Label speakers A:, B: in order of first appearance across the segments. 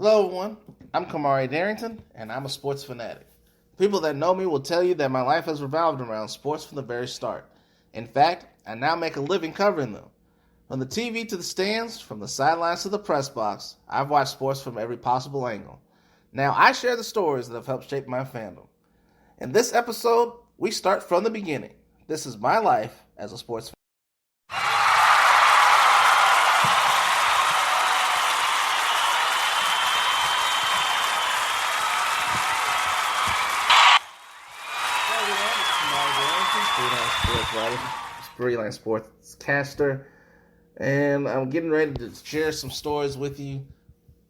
A: Hello, everyone. I'm Kamari Darrington, and I'm a sports fanatic. People that know me will tell you that my life has revolved around sports from the very start. In fact, I now make a living covering them. From the TV to the stands, from the sidelines to the press box, I've watched sports from every possible angle. Now, I share the stories that have helped shape my fandom. In this episode, we start from the beginning. This is my life as a sports fan. Freelance sportscaster, and I'm getting ready to share some stories with you.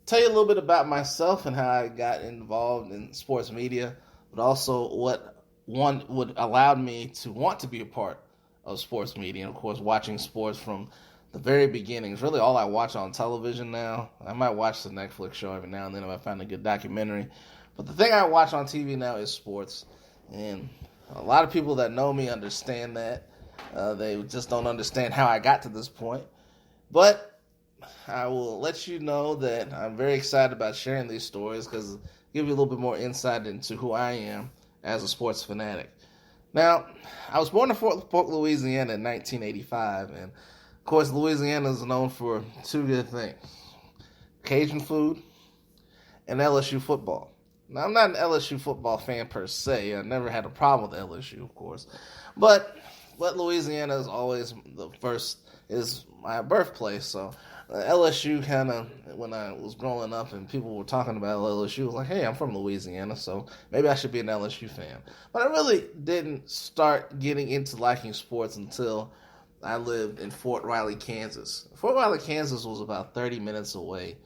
A: Tell you a little bit about myself and how I got involved in sports media, but also what one would allow me to want to be a part of sports media. And of course, watching sports from the very beginning is really all I watch on television now. I might watch the Netflix show every now and then if I find a good documentary, but the thing I watch on TV now is sports, and a lot of people that know me understand that. They just don't understand how I got to this point. But I will let you know that I'm very excited about sharing these stories because it'll give you a little bit more insight into who I am as a sports fanatic. Now, I was born in Fort Louisiana in 1985, and of course, Louisiana is known for two good things: Cajun food and LSU football. Now, I'm not an LSU football fan per se. I never had a problem with LSU, of course. But Louisiana is always is my birthplace. So LSU kind of, when I was growing up and people were talking about LSU, I was like, hey, I'm from Louisiana, so maybe I should be an LSU fan. But I really didn't start getting into liking sports until I lived in Fort Riley, Kansas. Fort Riley, Kansas was about 30 minutes away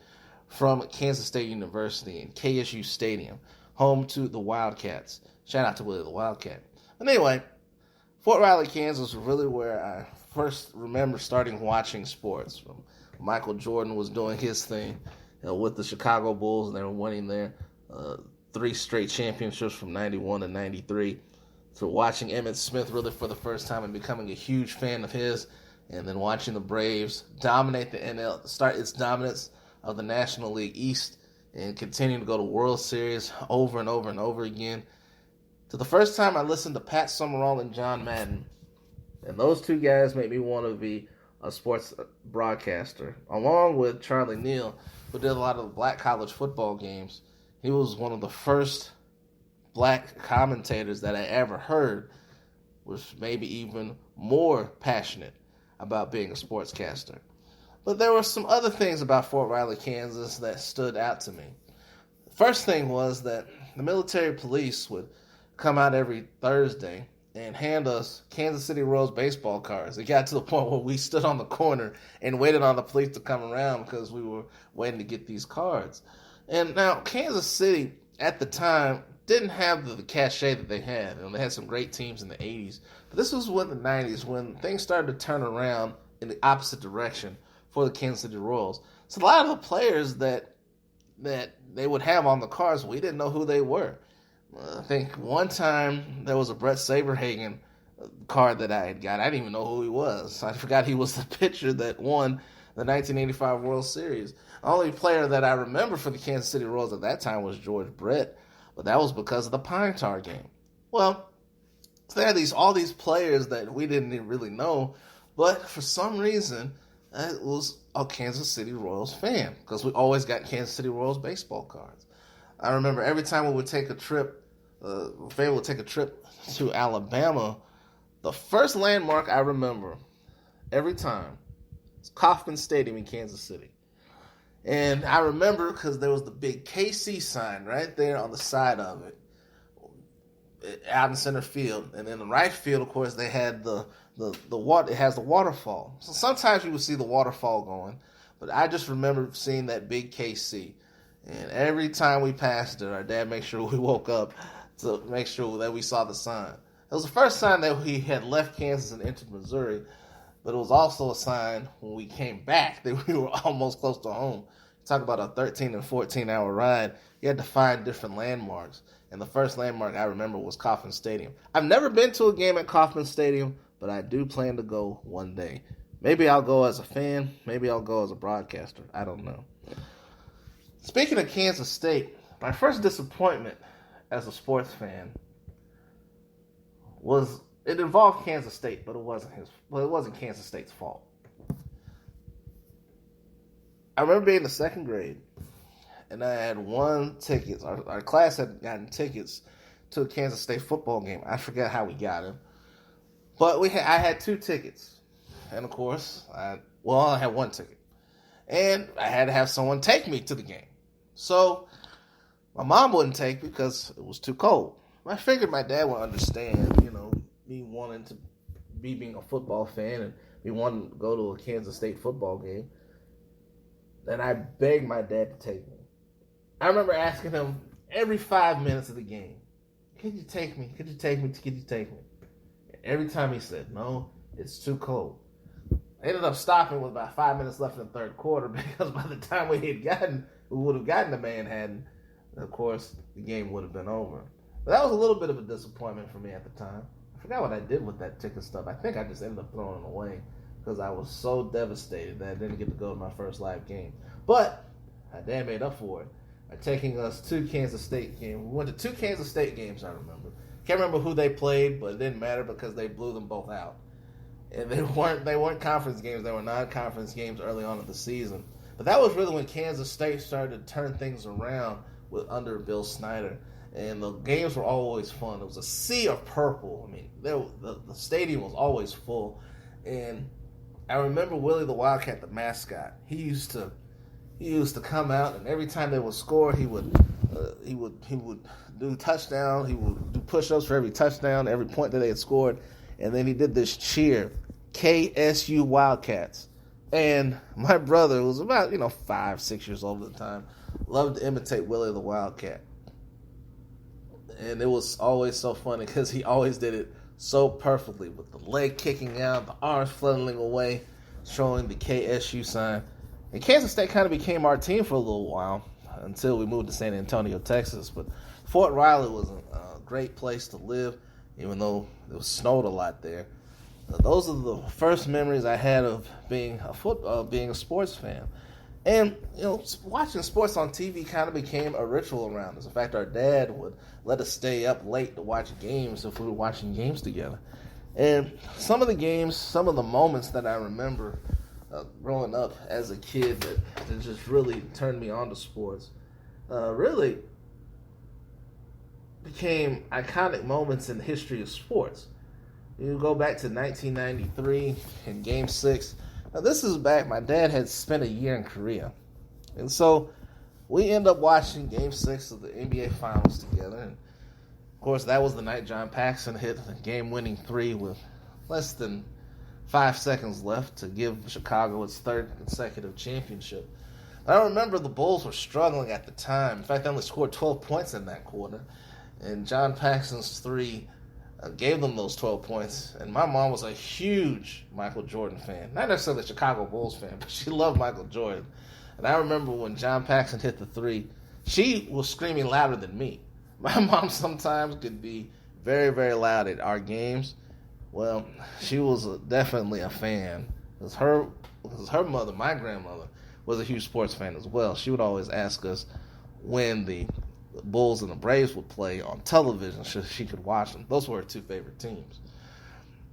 A: from Kansas State University and KSU Stadium, home to the Wildcats. Shout out to Willie the Wildcat. But anyway, Fort Riley, Kansas was really where I first remember starting watching sports. Michael Jordan was doing his thing with the Chicago Bulls, and they were winning their 3 straight championships from 91 to 93. So watching Emmitt Smith really for the first time and becoming a huge fan of his, and then watching the Braves dominate the NL, start its dominance of the National League East and continue to go to World Series over and over and over again. To the first time I listened to Pat Summerall and John Madden, and those two guys made me want to be a sports broadcaster, along with Charlie Neal, who did a lot of the black college football games. He was one of the first black commentators that I ever heard, was maybe even more passionate about being a sportscaster. But there were some other things about Fort Riley, Kansas that stood out to me. The first thing was that the military police would come out every Thursday and hand us Kansas City Royals baseball cards. It got to the point where we stood on the corner and waited on the police to come around because we were waiting to get these cards. And now, Kansas City, at the time, didn't have the cachet that they had. And they had some great teams in the 80s. But this was in the 90s when things started to turn around in the opposite direction for the Kansas City Royals. So a lot of the players that they would have on the cards, we didn't know who they were. I think one time there was a Brett Saberhagen card that I had got. I didn't even know who he was. I forgot he was the pitcher that won the 1985 World Series. The only player that I remember for the Kansas City Royals at that time was George Brett, but that was because of the Pine Tar game. Well, there are all these players that we didn't even really know, but for some reason, I was a Kansas City Royals fan because we always got Kansas City Royals baseball cards. I remember every time we would take a trip, family would take a trip to Alabama, the first landmark I remember every time is Kaufmann Stadium in Kansas City. And I remember because there was the big KC sign right there on the side of it, out in center field. And in the right field, of course, they had the water. It has the waterfall. So sometimes you would see the waterfall going, but I just remember seeing that big KC. And every time we passed it, our dad made sure we woke up to make sure that we saw the sign. It was the first sign that we had left Kansas and entered Missouri, but it was also a sign when we came back that we were almost close to home. Talk about a 13 and 14-hour ride. You had to find different landmarks. And the first landmark I remember was Kaufmann Stadium. I've never been to a game at Kaufmann Stadium, but I do plan to go one day. Maybe I'll go as a fan. Maybe I'll go as a broadcaster. I don't know. Speaking of Kansas State, my first disappointment as a sports fan it involved Kansas State, but it wasn't Kansas State's fault. I remember being in the second grade, and I had won tickets. Our class had gotten tickets to a Kansas State football game. I forget how we got them, but I had 2 tickets, and of course, I had 1 ticket, and I had to have someone take me to the game. So my mom wouldn't take me because it was too cold. I figured my dad would understand, me wanting to being a football fan and me wanting to go to a Kansas State football game. And I begged my dad to take me. I remember asking him every 5 minutes of the game, "Could you take me? Could you take me? Could you take me?" And every time he said, "No, it's too cold." I ended up stopping with about 5 minutes left in the third quarter because by the time we would have gotten to Manhattan, of course, the game would have been over. But that was a little bit of a disappointment for me at the time. I forgot what I did with that ticket stub. I think I just ended up throwing it away because I was so devastated that I didn't get to go to my first live game. But my dad made up for it by taking us to Kansas State games. We went to 2 Kansas State games, I remember. Can't remember who they played, but it didn't matter because they blew them both out. And they weren't conference games. They were non-conference games early on in the season. But that was really when Kansas State started to turn things around under Bill Snyder. And the games were always fun. It was a sea of purple. I mean, the stadium was always full. And I remember Willie the Wildcat, the mascot. He used to come out, and every time they would score, he would do touchdown. He would do push-ups for every touchdown, every point that they had scored. And then he did this cheer, KSU Wildcats. And my brother, who was about 5, 6 years old at the time, loved to imitate Willie the Wildcat. And it was always so funny because he always did it so perfectly with the leg kicking out, the arms flailing away, showing the KSU sign. And Kansas State kind of became our team for a little while until we moved to San Antonio, Texas. But Fort Riley was a great place to live, even though it snowed a lot there. Those are the first memories I had of being a sports fan. And, watching sports on TV kind of became a ritual around us. In fact, our dad would let us stay up late to watch games if we were watching games together. And some of the moments that I remember growing up as a kid that just really turned me on to sports really became iconic moments in the history of sports. You go back to 1993 in Game 6. Now, this is back, my dad had spent a year in Korea. And so we end up watching Game 6 of the NBA Finals together. And, of course, that was the night John Paxson hit the game-winning 3 with less than 5 seconds left to give Chicago its 3rd consecutive championship. I remember the Bulls were struggling at the time. In fact, they only scored 12 points in that quarter. And John Paxson's 3 gave them those 12 points. And my mom was a huge Michael Jordan fan. Not necessarily a Chicago Bulls fan, but she loved Michael Jordan. And I remember when John Paxson hit the 3, she was screaming louder than me. My mom sometimes could be very, very loud at our games. Well, she was definitely a fan. Because her mother, my grandmother, was a huge sports fan as well. She would always ask us when the Bulls and the Braves would play on television so she could watch them. Those were her 2 favorite teams.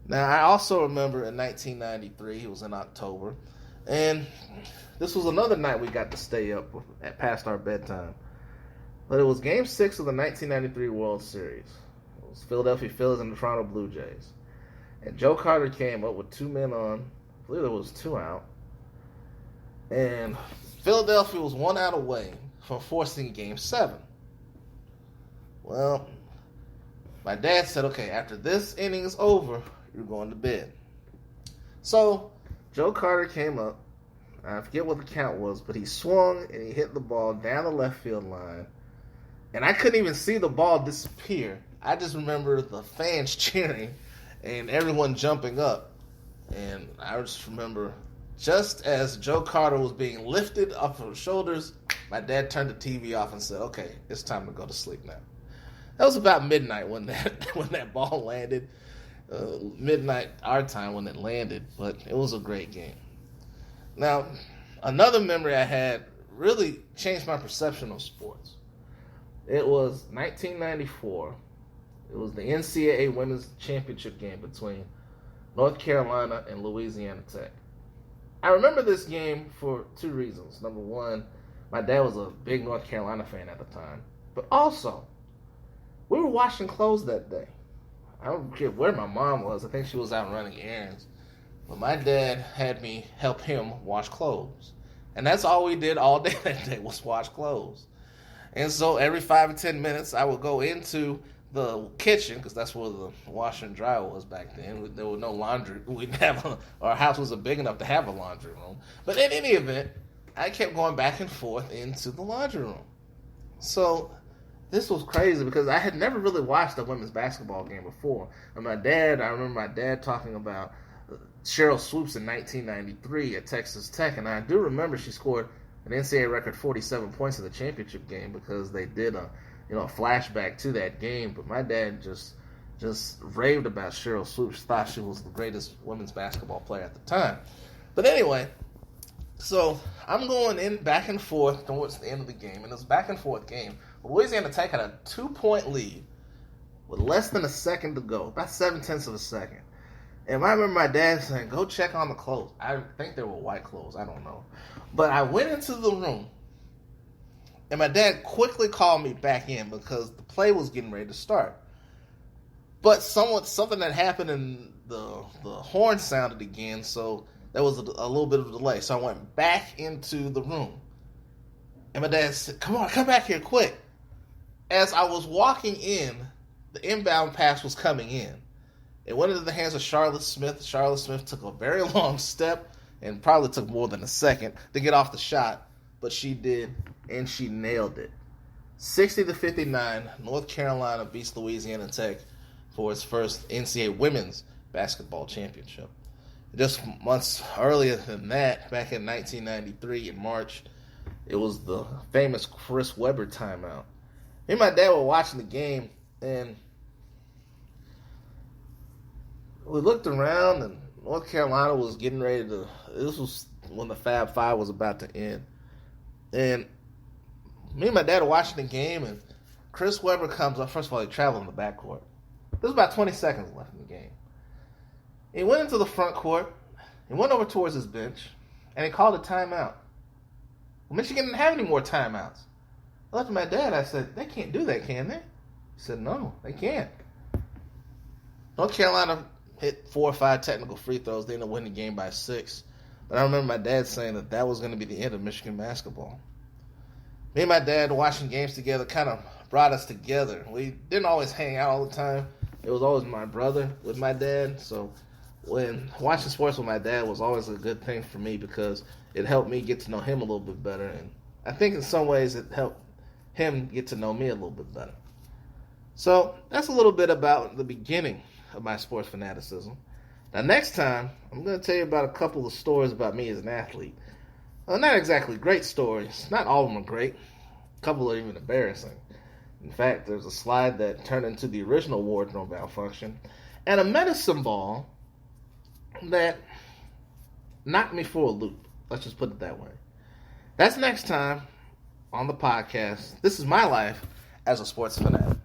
A: Now, I also remember in 1993, it was in October, and this was another night we got to stay up past our bedtime. But it was Game 6 of the 1993 World Series. It was Philadelphia Phillies and the Toronto Blue Jays. And Joe Carter came up with 2 men on. I believe there was 2 out. And Philadelphia was 1 out away from forcing Game 7. Well, my dad said, okay, after this inning is over, you're going to bed. So, Joe Carter came up. I forget what the count was, but he swung and he hit the ball down the left field line. And I couldn't even see the ball disappear. I just remember the fans cheering and everyone jumping up. And I just remember, just as Joe Carter was being lifted off of his shoulders, my dad turned the TV off and said, okay, it's time to go to sleep now. That was about midnight when that ball landed. Midnight our time when it landed, but it was a great game. Now, another memory I had really changed my perception of sports. It was 1994. It was the NCAA Women's Championship game between North Carolina and Louisiana Tech. I remember this game for two reasons. Number one, my dad was a big North Carolina fan at the time. But also, we were washing clothes that day. I don't care where my mom was. I think she was out running errands. But my dad had me help him wash clothes. And that's all we did all day that day was wash clothes. And so every 5 or 10 minutes, I would go into the kitchen, because that's where the washer and dryer was back then. There was no laundry. Our house wasn't big enough to have a laundry room. But in any event, I kept going back and forth into the laundry room. So this was crazy because I had never really watched a women's basketball game before. And I remember my dad talking about Cheryl Swoops in 1993 at Texas Tech, and I do remember she scored an NCAA record 47 points in the championship game because they did a flashback to that game. But my dad just raved about Cheryl Swoops, thought she was the greatest women's basketball player at the time. But anyway, so I'm going back and forth towards the end of the game, and it was a back and forth game. Louisiana Tech had a 2-point lead with less than a second to go, about 0.7 of a second. And I remember my dad saying, go check on the clothes. I think they were white clothes. I don't know. But I went into the room, and my dad quickly called me back in because the play was getting ready to start. But something that happened, and the horn sounded again, so there was a little bit of a delay. So I went back into the room. And my dad said, come on, come back here quick. As I was walking in, the inbound pass was coming in. It went into the hands of Charlotte Smith. Charlotte Smith took a very long step and probably took more than a second to get off the shot. But she did, and she nailed it. 60-59, North Carolina beats Louisiana Tech for its first NCAA Women's Basketball Championship. Just months earlier than that, back in 1993 in March, it was the famous Chris Webber timeout. Me and my dad were watching the game, and we looked around, and North Carolina was getting ready to. This was when the Fab Five was about to end. And me and my dad are watching the game, and Chris Webber comes up. First of all, he traveled in the backcourt. There's about 20 seconds left in the game. He went into the front court, he went over towards his bench, and he called a timeout. Well, Michigan didn't have any more timeouts. I looked at my dad, I said, they can't do that, can they? He said, no, they can't. North Carolina hit 4 or 5 technical free throws. They ended up winning the game by 6. But I remember my dad saying that was going to be the end of Michigan basketball. Me and my dad watching games together kind of brought us together. We didn't always hang out all the time. It was always my brother with my dad. So when watching sports with my dad was always a good thing for me because it helped me get to know him a little bit better. And I think in some ways it helped him get to know me a little bit better. So that's a little bit about the beginning of my sports fanaticism. Now next time, I'm going to tell you about a couple of stories about me as an athlete. Well, not exactly great stories. Not all of them are great. A couple are even embarrassing. In fact, there's a slide that turned into the original wardrobe malfunction, and a medicine ball that knocked me for a loop. Let's just put it that way. That's next time on the podcast. This is my life as a sports fanatic.